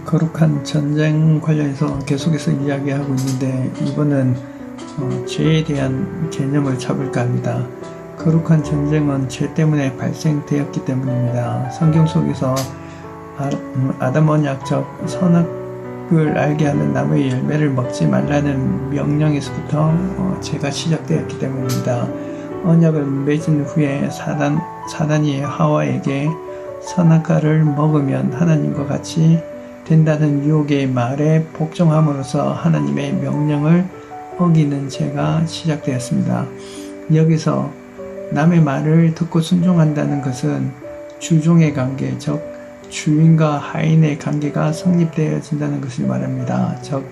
거룩한 전쟁 관련해서 계속해서 이야기하고 있는데 이번은 죄에 대한 개념을 잡을까 합니다. 거룩한 전쟁은 죄 때문에 발생되었기 때문입니다. 성경 속에서 아담 언약적 선악을 알게 하는 나무의 열매를 먹지 말라는 명령에서부터 죄가 시작되었기 때문입니다. 언약을 맺은 후에 사단이 하와에게 선악과를 먹으면 하나님과 같이 된다는 유혹의 말에 복종함으로써 하나님의 명령을 어기는 죄가 시작되었습니다. 여기서 남의 말을 듣고 순종한다는 것은 주종의 관계, 즉 주인과 하인의 관계가 성립되어진다는 것을 말합니다. 즉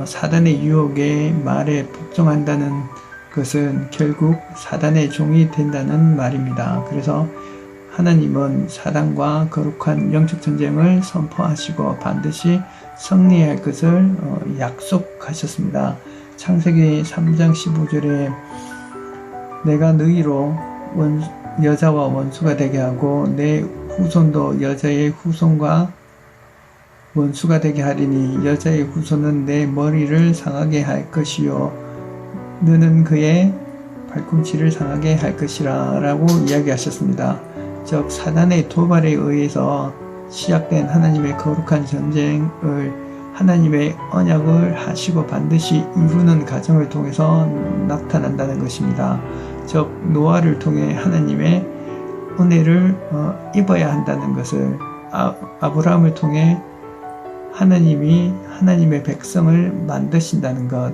사단의 유혹의 말에 복종한다는 것은 결국 사단의 종이 된다는 말입니다. 그래서 하나님은 사단과 거룩한 영적 전쟁을 선포하시고 반드시 승리할 것을 약속하셨습니다. 창세기 3장 15절에 내가 너희로 여자와 원수가 되게 하고 내 후손도 여자의 후손과 원수가 되게 하리니 여자의 후손은 내 머리를 상하게 할 것이요 너는 그의 발꿈치를 상하게 할 것이라 라고 이야기하셨습니다. 즉 사단의 도발에 의해서 시작된 하나님의 거룩한 전쟁을 하나님의 언약을 하시고 반드시 이루는 과정을 통해서 나타난다는 것입니다. 즉 노아를 통해 하나님의 은혜를 입어야 한다는 것을 아브라함을 통해 하나님이 하나님의 백성을 만드신다는 것,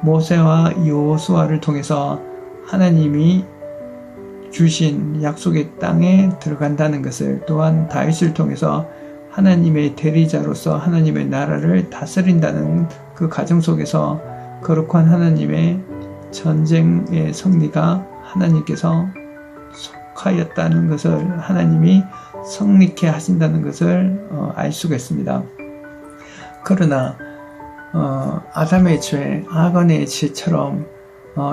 모세와 여호수아를 통해서 하나님이 주신 약속의 땅에 들어간다는 것을, 또한 다윗을 통해서 하나님의 대리자로서 하나님의 나라를 다스린다는 그 과정 속에서 거룩한 하나님의 전쟁의 승리가 하나님께서 속하였다는 것을, 하나님이 성립케 하신다는 것을 알 수가 있습니다. 그러나 아담의 죄, 아간의 죄처럼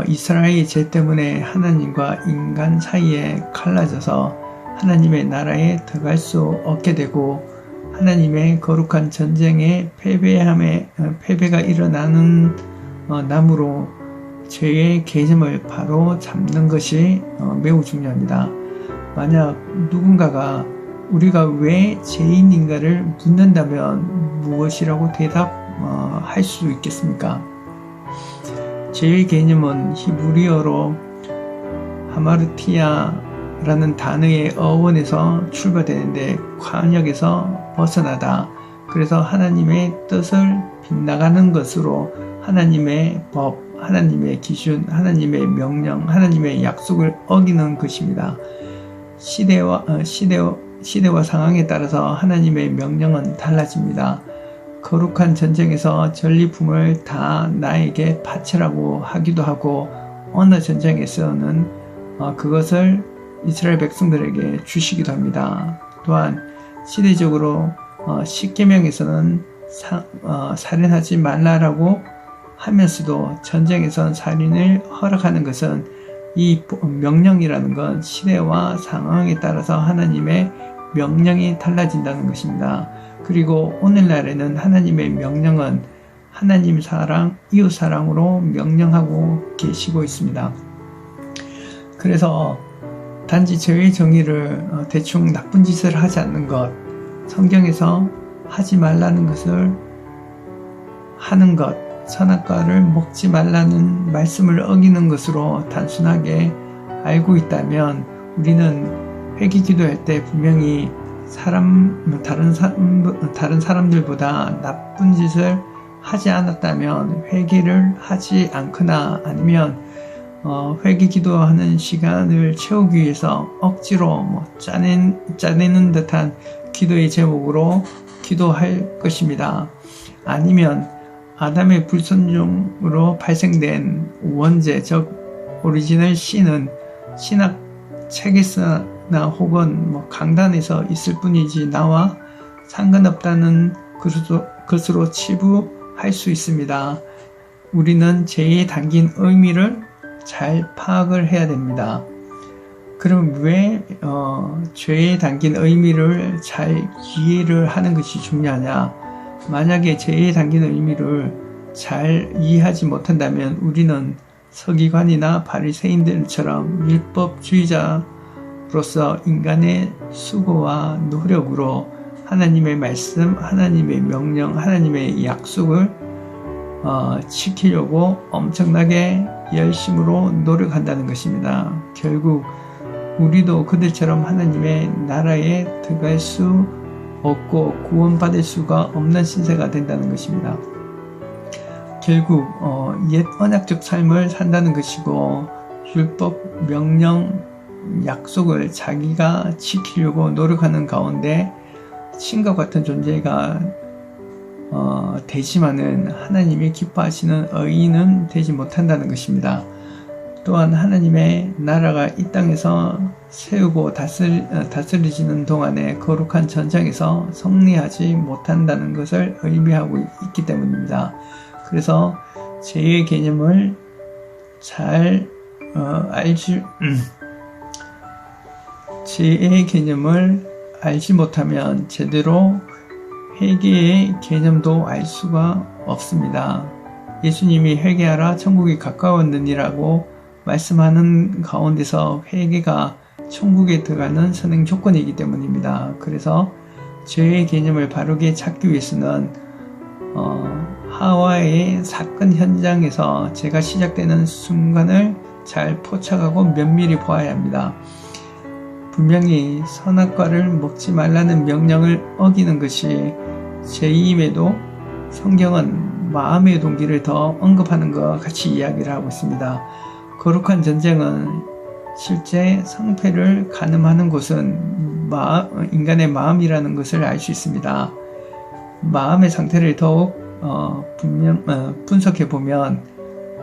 이스라엘의 죄 때문에 하나님과 인간 사이에 갈라져서 하나님의 나라에 들어갈 수 없게 되고 하나님의 거룩한 전쟁에 패배가 일어나는 나무로 죄의 개념을 바로 잡는 것이 매우 중요합니다. 만약 누군가가 우리가 왜 죄인인가를 묻는다면 무엇이라고 대답할 수 있겠습니까? 죄의 개념은 히브리어로 하마르티아라는 단어의 어원에서 출발되는데 관역에서 벗어나다. 그래서 하나님의 뜻을 빗나가는 것으로 하나님의 법, 하나님의 기준, 하나님의 명령, 하나님의 약속을 어기는 것입니다. 시대와 상황에 따라서 하나님의 명령은 달라집니다. 거룩한 전쟁에서 전리품을 다 나에게 바치라고 하기도 하고 어느 전쟁에서는 그것을 이스라엘 백성들에게 주시기도 합니다. 또한 시대적으로 십계명에서는 살인하지 말라라고 하면서도 전쟁에선 살인을 허락하는 것은 이 명령이라는 건 시대와 상황에 따라서 하나님의 명령이 달라진다는 것입니다. 그리고 오늘날에는 하나님의 명령은 하나님 사랑, 이웃 사랑으로 명령하고 계시고 있습니다. 그래서 단지 죄의 정의를 대충 나쁜 짓을 하지 않는 것, 성경에서 하지 말라는 것을 하는 것, 선악과를 먹지 말라는 말씀을 어기는 것으로 단순하게 알고 있다면 우리는 회개 기도할 때 분명히 다른 사람들보다 나쁜 짓을 하지 않았다면 회개를 하지 않거나 아니면 회개 기도하는 시간을 채우기 위해서 억지로 짜내는 듯한 기도의 제목으로 기도할 것입니다. 아니면 아담의 불순종으로 발생된 원죄, 즉 오리지널 신은 신학 책에서나 혹은 강단에서 있을 뿐이지 나와 상관없다는 것으로 치부할 수 있습니다. 우리는 죄에 담긴 의미를 잘 파악을 해야 됩니다. 그럼 왜 죄에 담긴 의미를 잘 이해를 하는 것이 중요하냐? 만약에 죄에 담긴 의미를 잘 이해하지 못한다면 우리는 서기관이나 바리새인들처럼 율법주의자로서 인간의 수고와 노력으로 하나님의 말씀, 하나님의 명령, 하나님의 약속을 지키려고 엄청나게 열심으로 노력한다는 것입니다. 결국 우리도 그들처럼 하나님의 나라에 들어갈 수 없고 구원받을 수가 없는 신세가 된다는 것입니다. 결국 옛 언약적 삶을 산다는 것이고 율법, 명령, 약속을 자기가 지키려고 노력하는 가운데 신과 같은 존재가 되지만은 하나님이 기뻐하시는 의인은 되지 못한다는 것입니다. 또한 하나님의 나라가 이 땅에서 세우고 다스려지는 동안에 거룩한 전장에서 승리하지 못한다는 것을 의미하고 있기 때문입니다. 그래서 죄의 개념을 잘 죄의 개념을 알지 못하면 제대로 회개의 개념도 알 수가 없습니다. 예수님이 회개하라 천국이 가까웠느니라고 말씀하는 가운데서 회개가 천국에 들어가는 선행 조건이기 때문입니다. 그래서 죄의 개념을 바르게 찾기 위해서는 하와의 사건 현장에서 죄가 시작되는 순간을 잘 포착하고 면밀히 보아야 합니다. 분명히 선악과를 먹지 말라는 명령을 어기는 것이 죄임에도 성경은 마음의 동기를 더 언급하는 것과 같이 이야기를 하고 있습니다. 거룩한 전쟁은 실제 성패를 가늠하는 곳은 인간의 마음이라는 것을 알 수 있습니다. 마음의 상태를 더욱 분석해 보면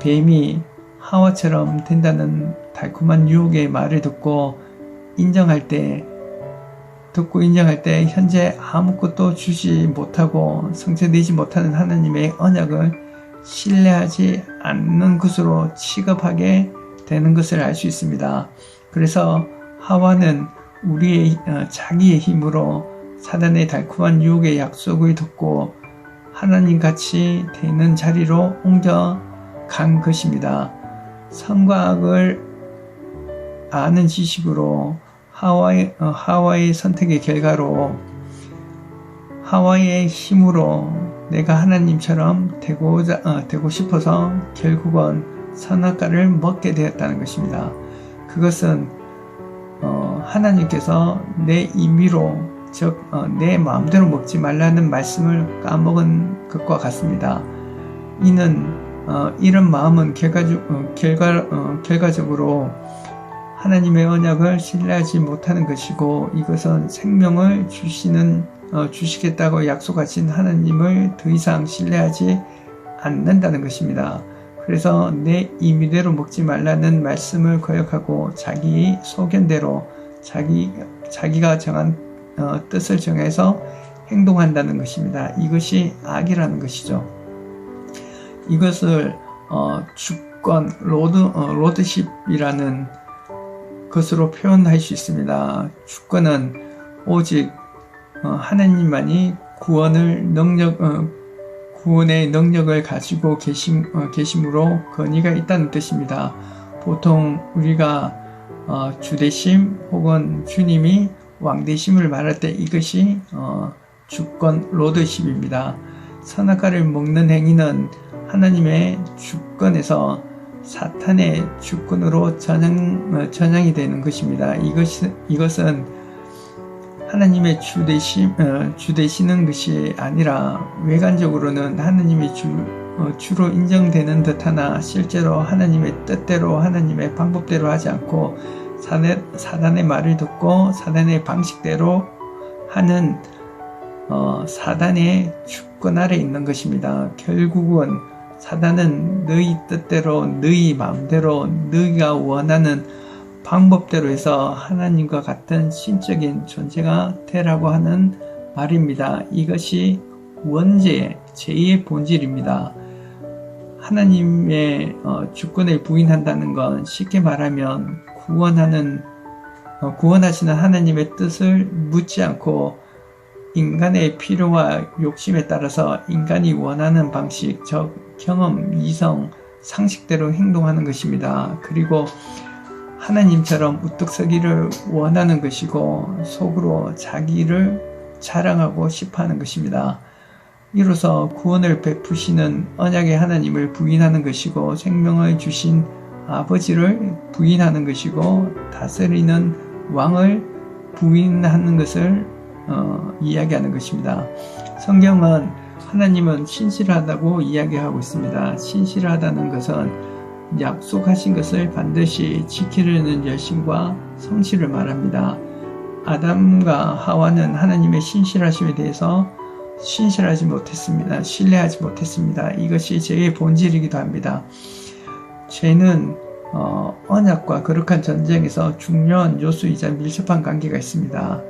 뱀이 하와처럼 된다는 달콤한 유혹의 말을 듣고 인정할 때 현재 아무것도 주지 못하고 성취되지 못하는 하나님의 언약을 신뢰하지 않는 것으로 취급하게 되는 것을 알 수 있습니다. 그래서 하와는 자기의 힘으로 사단의 달콤한 유혹의 약속을 듣고 하나님같이 되는 자리로 옮겨간 것입니다. 선과 악을 아는 지식으로 하와의 선택의 결과로 하와의 힘으로 내가 하나님처럼 되고 싶어서 결국은 선악과를 먹게 되었다는 것입니다. 그것은 하나님께서 내 임의로 즉 내 마음대로 먹지 말라는 말씀을 까먹은 것과 같습니다. 이런 마음은 결과적으로 하나님의 언약을 신뢰하지 못하는 것이고 이것은 생명을 주시겠다고 약속하신 하나님을 더 이상 신뢰하지 않는다는 것입니다. 그래서 내 임의대로 먹지 말라는 말씀을 거역하고 자기 소견대로 자기가 정한 뜻을 정해서 행동한다는 것입니다. 이것이 악이라는 것이죠. 이것을 주권, 로드십이라는 것으로 표현할 수 있습니다. 주권은 오직 하나님만이 구원의 능력을 가지고 계심으로 권위가 있다는 뜻입니다. 보통 우리가 주대심 혹은 주님이 왕대심을 말할 때 이것이 주권, 로드십입니다. 선악과를 먹는 행위는 하나님의 주권에서 사탄의 주권으로 전향이 되는 것입니다. 이것은 하나님의 주 되시는 것이 아니라 외관적으로는 하나님이 주로 인정되는 듯하나 실제로 하나님의 뜻대로 하나님의 방법대로 하지 않고 사단의 말을 듣고 사단의 방식대로 하는 사단의 주권 아래 있는 것입니다. 결국은 사단은 너희 뜻대로 너희 마음대로 너희가 원하는 방법대로 해서 하나님과 같은 신적인 존재가 되라고 하는 말입니다. 이것이 원죄, 죄의 본질입니다. 하나님의 주권을 부인한다는 건 쉽게 말하면 구원하는 구원하시는 하나님의 뜻을 묻지 않고 인간의 필요와 욕심에 따라서 인간이 원하는 방식, 즉 경험, 이성, 상식대로 행동하는 것입니다. 그리고 하나님처럼 우뚝 서기를 원하는 것이고 속으로 자기를 자랑하고 싶어 하는 것입니다. 이로써 구원을 베푸시는 언약의 하나님을 부인하는 것이고 생명을 주신 아버지를 부인하는 것이고 다스리는 왕을 부인하는 것을 이야기하는 것입니다. 성경은 하나님은 신실하다고 이야기하고 있습니다. 신실하다는 것은 약속하신 것을 반드시 지키려는 열심과 성실을 말합니다. 아담과 하와는 하나님의 신실하심에 대해서 신실하지 못했습니다. 신뢰하지 못했습니다. 이것이 죄의 본질이기도 합니다. 죄는 언약과 거룩한 전쟁에서 중요한 요소이자 밀접한 관계가 있습니다.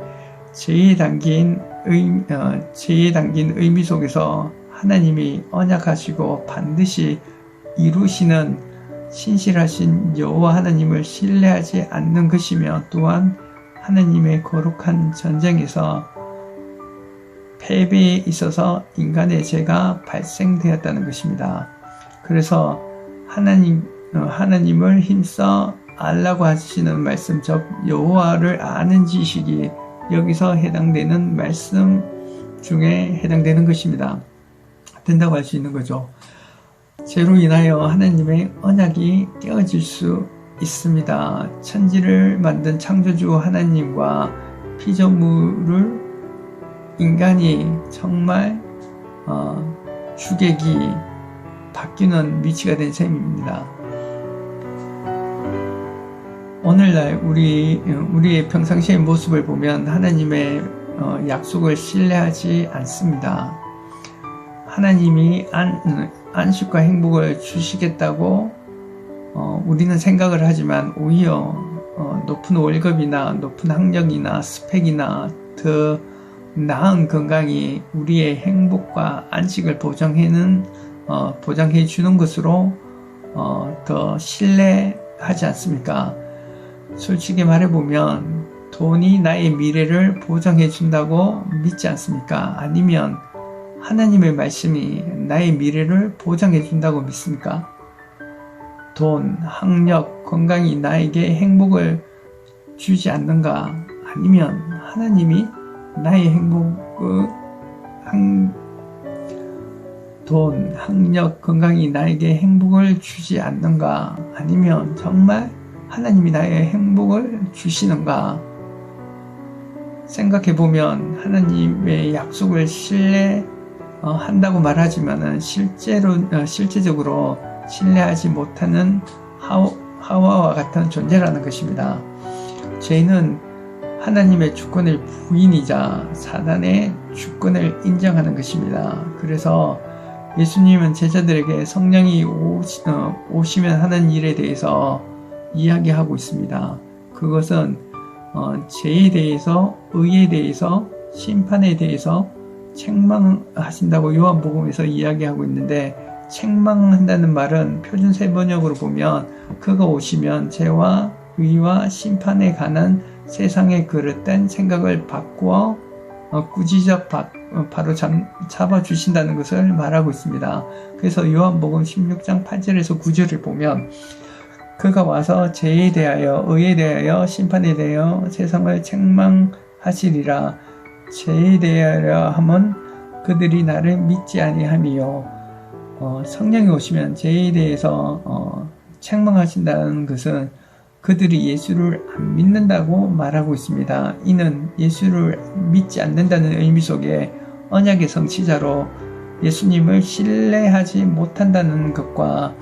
죄에 담긴 의미 속에서 하나님이 언약하시고 반드시 이루시는 신실하신 여호와 하나님을 신뢰하지 않는 것이며 또한 하나님의 거룩한 전쟁에서 패배에 있어서 인간의 죄가 발생되었다는 것입니다. 그래서 하나님을 힘써 알라고 하시는 말씀, 즉 여호와를 아는 지식이 여기서 해당되는 말씀 중에 해당되는 것입니다. 된다고 할 수 있는 거죠. 죄로 인하여 하나님의 언약이 깨어질 수 있습니다. 천지를 만든 창조주 하나님과 피조물을 인간이 정말 주객이 바뀌는 위치가 된 셈입니다. 오늘날 우리의 평상시의 모습을 보면 하나님의 약속을 신뢰하지 않습니다. 하나님이 안식과 행복을 주시겠다고 우리는 생각을 하지만 오히려 높은 월급이나 높은 학력이나 스펙이나 더 나은 건강이 우리의 행복과 안식을 보장해 주는 것으로 더 신뢰하지 않습니까? 솔직히 말해보면 돈이 나의 미래를 보장해 준다고 믿지 않습니까? 아니면 하나님의 말씀이 나의 미래를 보장해 준다고 믿습니까? 돈, 학력, 건강이 나에게 행복을 주지 않는가? 아니면 하나님이 나의 돈, 학력, 건강이 나에게 행복을 주지 않는가? 아니면 정말 하나님이 나의 행복을 주시는가? 생각해보면 하나님의 약속을 신뢰한다고 말하지만 실제적으로 신뢰하지 못하는 하와와 같은 존재라는 것입니다. 죄는 하나님의 주권을 부인이자 사단의 주권을 인정하는 것입니다. 그래서 예수님은 제자들에게 성령이 오시면 하는 일에 대해서 이야기하고 있습니다. 그것은 죄에 대해서, 의에 대해서, 심판에 대해서 책망하신다고 요한복음에서 이야기하고 있는데, 책망한다는 말은 표준 세번역으로 보면 그가 오시면 죄와 의와 심판에 관한 세상의 그릇된 생각을 바꾸어 꾸짖어 바로 잡아주신다는 것을 말하고 있습니다. 그래서 요한복음 16장 8절에서 9절을 보면 그가 와서 죄에 대하여 의에 대하여 심판에 대하여 세상을 책망하시리라. 죄에 대하여 하면 그들이 나를 믿지 아니함이요. 성령이 오시면 죄에 대해서 책망하신다는 것은 그들이 예수를 안 믿는다고 말하고 있습니다. 이는 예수를 믿지 않는다는 의미 속에 언약의 성취자로 예수님을 신뢰하지 못한다는 것과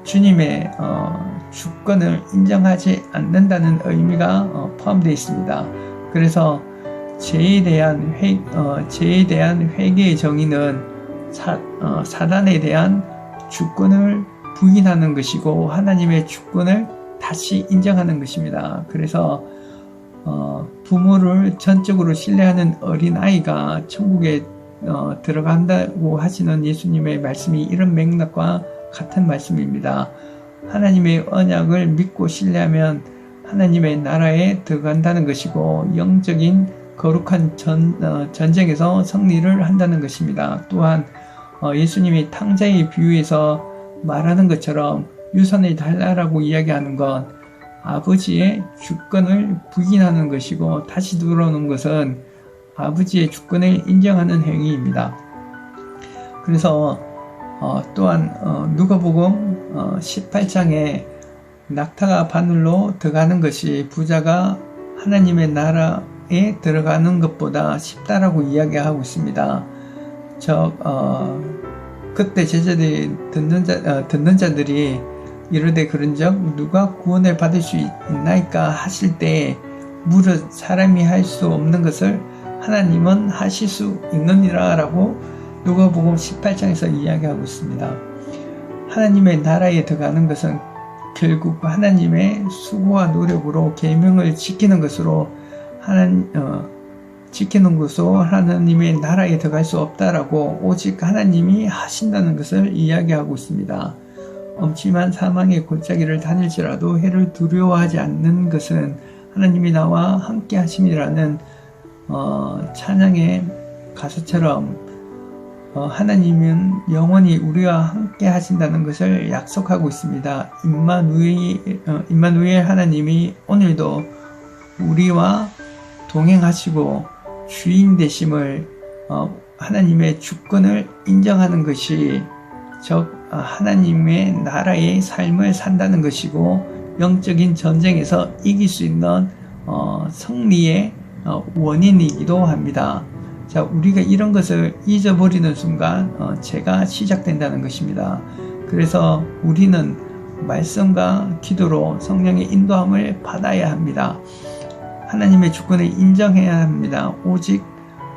주님의 주권을 인정하지 않는다는 의미가 포함되어 있습니다. 그래서 죄에 대한 회개의 정의는 사단에 대한 주권을 부인하는 것이고 하나님의 주권을 다시 인정하는 것입니다. 그래서 부모를 전적으로 신뢰하는 어린아이가 천국에 들어간다고 하시는 예수님의 말씀이 이런 맥락과 같은 말씀입니다. 하나님의 언약을 믿고 신뢰하면 하나님의 나라에 들어간다는 것이고 영적인 거룩한 전쟁에서 승리를 한다는 것입니다. 또한 예수님이 탕자의 비유에서 말하는 것처럼 유산을 달라라고 이야기하는 건 아버지의 주권을 부인하는 것이고 다시 들어오는 것은 아버지의 주권을 인정하는 행위입니다. 그래서 또한 누가복음 18장에 낙타가 바늘로 들어가는 것이 부자가 하나님의 나라에 들어가는 것보다 쉽다라고 이야기하고 있습니다. 그때 제자들이 듣는 자들이 이르되 그런즉 누가 구원을 받을 수 있나이까 하실 때 무릇 사람이 할 수 없는 것을 하나님은 하실 수 있느니라 라고 누가복음 18장에서 이야기하고 있습니다. 하나님의 나라에 들어가는 것은 결국 하나님의 수고와 노력으로 계명을 지키는 것으로 하나님의 나라에 들어갈 수 없다라고 오직 하나님이 하신다는 것을 이야기하고 있습니다. 엄침한 사망의 골짜기를 다닐지라도 해를 두려워하지 않는 것은 하나님이 나와 함께 하심이라는 찬양의 가사처럼 하나님은 영원히 우리와 함께 하신다는 것을 약속하고 있습니다. 임마누엘 하나님이 오늘도 우리와 동행하시고 주인 되심을 하나님의 주권을 인정하는 것이 즉 하나님의 나라의 삶을 산다는 것이고 영적인 전쟁에서 이길 수 있는 승리의 원인이기도 합니다. 자, 우리가 이런 것을 잊어버리는 순간 죄가 시작된다는 것입니다. 그래서 우리는 말씀과 기도로 성령의 인도함을 받아야 합니다. 하나님의 주권을 인정해야 합니다. 오직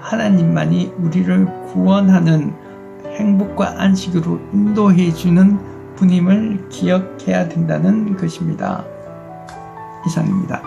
하나님만이 우리를 구원하는 행복과 안식으로 인도해 주는 분임을 기억해야 된다는 것입니다. 이상입니다.